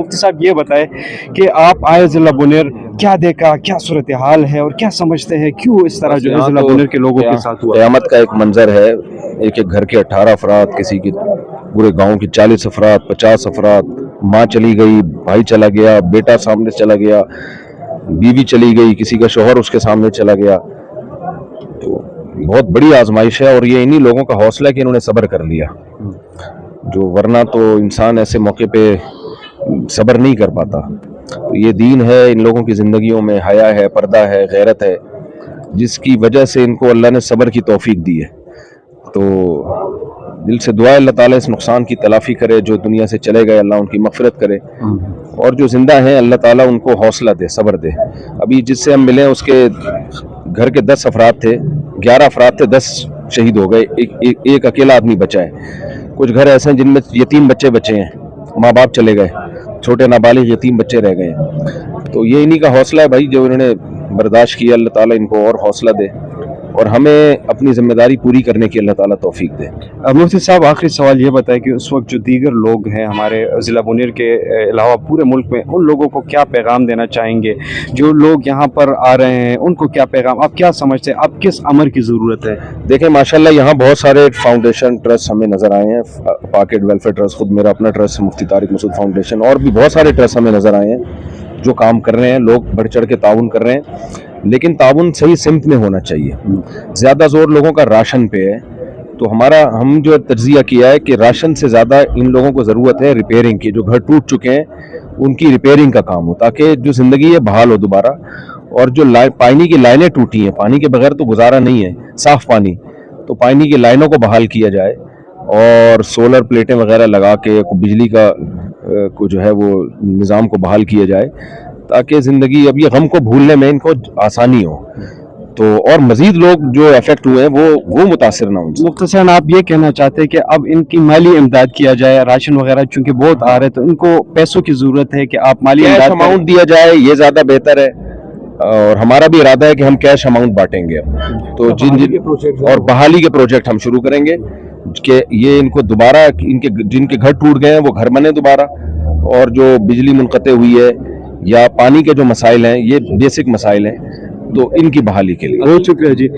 मुफ्ती साहब ये बताएं कि आप आए ज़िला बुनेर, क्या देखा, क्या सूरत हाल है और क्या समझते हैं क्यों इस तरह जो है ज़िला बुनेर के लोगों के साथ हुआ? क़यामत का एक मंजर है। एक एक घर के 18 अफराद, किसी की पूरे गांव की 40 अफराद, 50 अफराद, माँ चली गई, भाई चला गया, बेटा सामने चला गया, बीवी चली गई, किसी का शोहर उसके सामने चला गया। तो बहुत बड़ी आजमाइश है और ये इन्हीं लोगों का हौसला है कि इन्होंने सब्र कर लिया, जो वरना तो इंसान ऐसे मौके पे सब्र नहीं कर पाता। तो ये दीन है, इन लोगों की ज़िंदगियों में हया है, पर्दा है, गैरत है, जिसकी वजह से इनको अल्लाह ने सब्र की तौफीक दी है। तो दिल से दुआ है अल्लाह ताला इस नुकसान की तलाफ़ी करे, जो दुनिया से चले गए अल्लाह उनकी मग़फ़िरत करे, और जो ज़िंदा हैं अल्लाह ताला उनको हौसला दे, सब्र दे। अभी जिससे हम मिले उसके घर के 10 अफराद थे, 11 अफराद थे, 10 शहीद हो गए, एक अकेला आदमी बचा है। कुछ घर ऐसे हैं जिनमें यतीम बच्चे बचे हैं, माँ बाप चले गए, छोटे नाबालिग यतीम बच्चे रह गए। तो ये इन्हीं का हौसला है भाई, जो इन्होंने बर्दाश्त किया। अल्लाह ताला इनको और हौसला दे और हमें अपनी जिम्मेदारी पूरी करने की अल्लाह ताला तौफीक दे। मुफ्ती साहब, आखिरी सवाल ये बताएं कि उस वक्त जो दीगर लोग हैं हमारे ज़िला बुनेर के अलावा पूरे मुल्क में, उन लोगों को क्या पैगाम देना चाहेंगे? जो लोग यहाँ पर आ रहे हैं उनको क्या पैगाम, आप क्या समझते हैं, अब किस अमर की ज़रूरत है? देखें माशाल्लाह यहाँ बहुत सारे फाउंडेशन ट्रस्ट हमें नज़र आए हैं। पाकेट वेलफेयर ट्रस्ट, खुद मेरा अपना ट्रस्ट मुफ्ती तारिक मसूद फाउंडेशन, और भी बहुत सारे ट्रस्ट हमें नज़र आए हैं जो काम कर रहे हैं। लोग बढ़ चढ़ के ताउन कर रहे हैं, लेकिन ताउन सही सिमत में होना चाहिए। ज़्यादा जोर लोगों का राशन पे है, तो हम जो तज्जिया किया है कि राशन से ज़्यादा इन लोगों को ज़रूरत है रिपेयरिंग की। जो घर टूट चुके हैं उनकी रिपेयरिंग का काम हो, ताकि जो ज़िंदगी है बहाल हो दोबारा। और जो पानी की लाइनें टूटी हैं, पानी के बगैर तो गुजारा नहीं है, साफ़ पानी, तो पानी की लाइनों को बहाल किया जाए और सोलर प्लेटें वगैरह लगा के बिजली का को जो है वो निज़ाम को बहाल किया जाए, ताकि ज़िंदगी अब ये गम को भूलने में इनको आसानी हो। तो और मज़ीद लोग जो अफेक्ट हुए हैं वो मुतासिर ना हों। मुख्तसरन आप ये कहना चाहते हैं कि अब इनकी माली इमदाद किया जाए, राशन वगैरह चूँकि बहुत आ रहे हैं तो इनको पैसों की ज़रूरत है कि आप माली कैश अमाउंट दिया जाए, ये ज़्यादा बेहतर है। और हमारा भी इरादा है कि हम कैश अमाउंट बांटेंगे अब। तो और बहाली के प्रोजेक्ट हम शुरू करेंगे कि ये इनको दोबारा, जिनके घर टूट गए हैं वो घर बने दोबारा, और जो बिजली मुनक़ते हुई है या पानी के जो मसाइल हैं, ये बेसिक मसाइल हैं, तो इनकी बहाली के लिए। बहुत शुक्रिया जी।